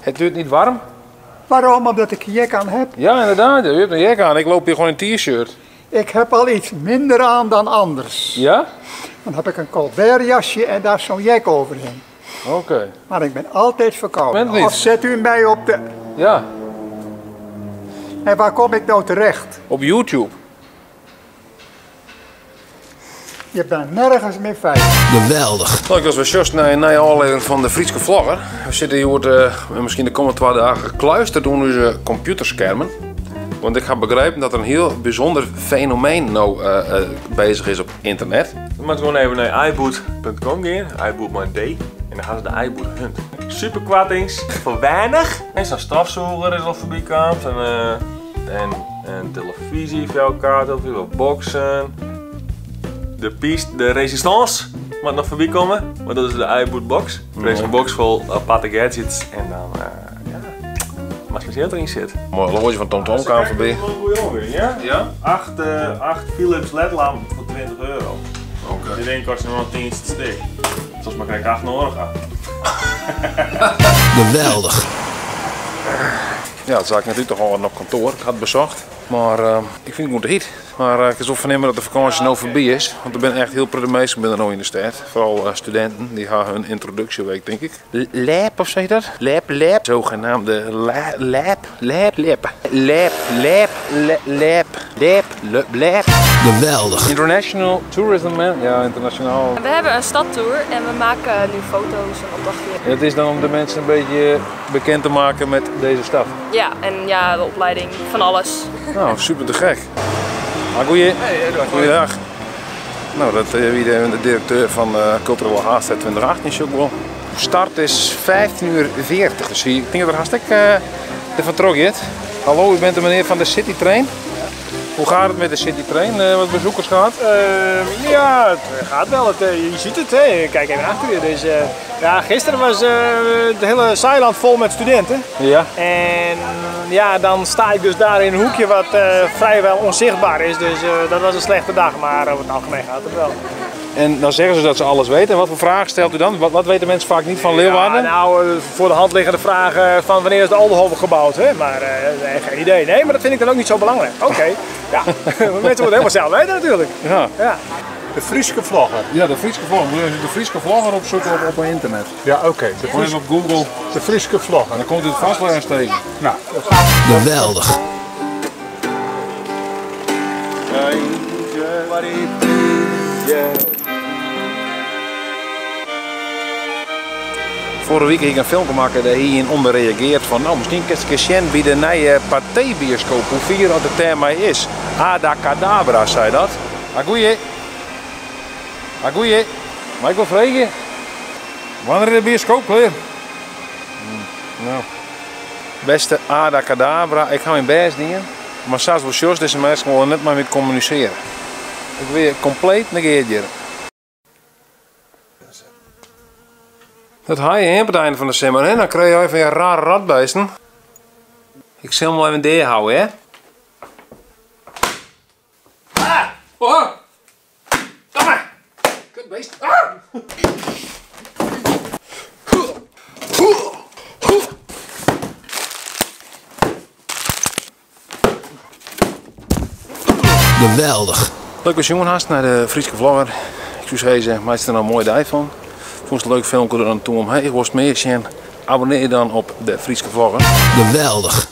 Het duurt niet warm? Waarom? Omdat ik een jek aan heb. Ja, inderdaad. Je hebt een jek aan. Ik loop hier gewoon in een t-shirt. Ik heb al iets minder aan dan anders. Ja? Dan heb ik een Colbert jasje en daar zo'n jek overheen. Oké. Maar ik ben altijd verkouden. Bent niet. Of zet u mij op de... Ja. En waar kom ik nou terecht? Op YouTube. Je bent nergens meer veilig. Geweldig. Nou, ik was weer juist naar een nieuwe aflevering van de Frieske Vlogger. We zitten hier misschien de komende 2 dagen gekluisterd door onze computerschermen. Want ik heb begrepen dat er een heel bijzonder fenomeen nou bezig is op internet. Je moet gewoon even naar iBoot.com gaan, iBoot met een D. En dan gaan ze de iBoot hunt. Super kwattings, voor weinig. En zo'n stafzoger is al voorbij komt. En televisie voor elkaar, veel boxen. De resistance moet nog voorbij komen, maar dat is de iBoot box. Er is een box vol aparte gadgets en dan maar speciaal erin zit. Mooi horloge van TomTom kwam voorbij. Ja? Ja? 8 Philips LED-lamp voor €20. Oké. Die ding kost nog wel 10 stuk. Zoals maar kijk 8 euro gaan. Geweldig. Ja, dat zag ik natuurlijk toch al op kantoor. Ik had het bezocht. Maar ik vind het goed niet. Maar ik is ook vernemen dat de vakantie nou voorbij is. Want er zijn echt heel prettig mensen binnen nou in de stad. Vooral studenten, die gaan hun introductieweek denk ik. Lab of zeg je dat? Lab. Zogenaamde lab. Geweldig. International Tourism Man. Ja, internationaal. We hebben een stadtour en we maken nu foto's en opdrachten. Het is dan om de mensen een beetje bekend te maken met deze stad. Ja, en ja, de opleiding van alles. Nou, super te gek. Goeiedag. Nou, dat is de directeur van Culturele Haastheid 2018 is ook wel. Start is 15:40, dus ik denk dat er hartstikke vertrokken is. Hallo, u bent de meneer van de Citytrain. Hoe gaat het met de Citytrain? Wat bezoekers gehad? Ja, het gaat wel. Je ziet het, hè. Kijk even achter je. Dus, ja, gisteren was het hele Zeiland vol met studenten. Ja. En ja, dan sta ik dus daar in een hoekje wat vrijwel onzichtbaar is. Dus dat was een slechte dag, maar over het algemeen gaat het wel. En dan zeggen ze dat ze alles weten. En wat voor vragen stelt u dan? Wat weten mensen vaak niet van Leeuwarden? Ja, nou, voor de hand liggende vragen van wanneer is de Aldenhoven gebouwd, hè? Maar nee, geen idee. Nee, maar dat vind ik dan ook niet zo belangrijk. Oké, ja. Mensen moeten het helemaal zelf weten natuurlijk. Ja. De Frieske Vlogger. Ja, de Frieske Vlogger. Moet je de Frieske Vlogger opzoeken op internet. Ja, oké. Gewoon eens op Google. De Frieske Vlogger. En dan komt u het vast wel eens tegen. Nou, Geweldig. Vorige week heb ik een film gemaakt daar hierin onder reageert van nou misschien kan ik eens bij de nieuwe partijbioscoop hoe vier dat het thema is. Ada Cadabra zei dat. Agoeie. Mag ik wel vragen? Wanneer is de bioscoop klaar? Nou. Beste Ada Cadabra, ik ga mijn best doen. Maar zelfs wel shows deze mensen willen net maar mee communiceren. Ik wil je compleet negeren. Dat haal je op het einde van de simmer, hè? Dan krijg je even een rare radbeesten. Ik zal hem wel even daar houden, hè? Ah! Oh! Kom maar! Kutbeest! Ah! Geweldig. Leuk als jongen haast naar de Frieske Vlogger. Ik zou zeggen, maak er nou een mooi dag van. Vond je het een leuk filmpje dan toen omheen was meer zien. Abonneer je dan op de Frieske Vlogger. Geweldig.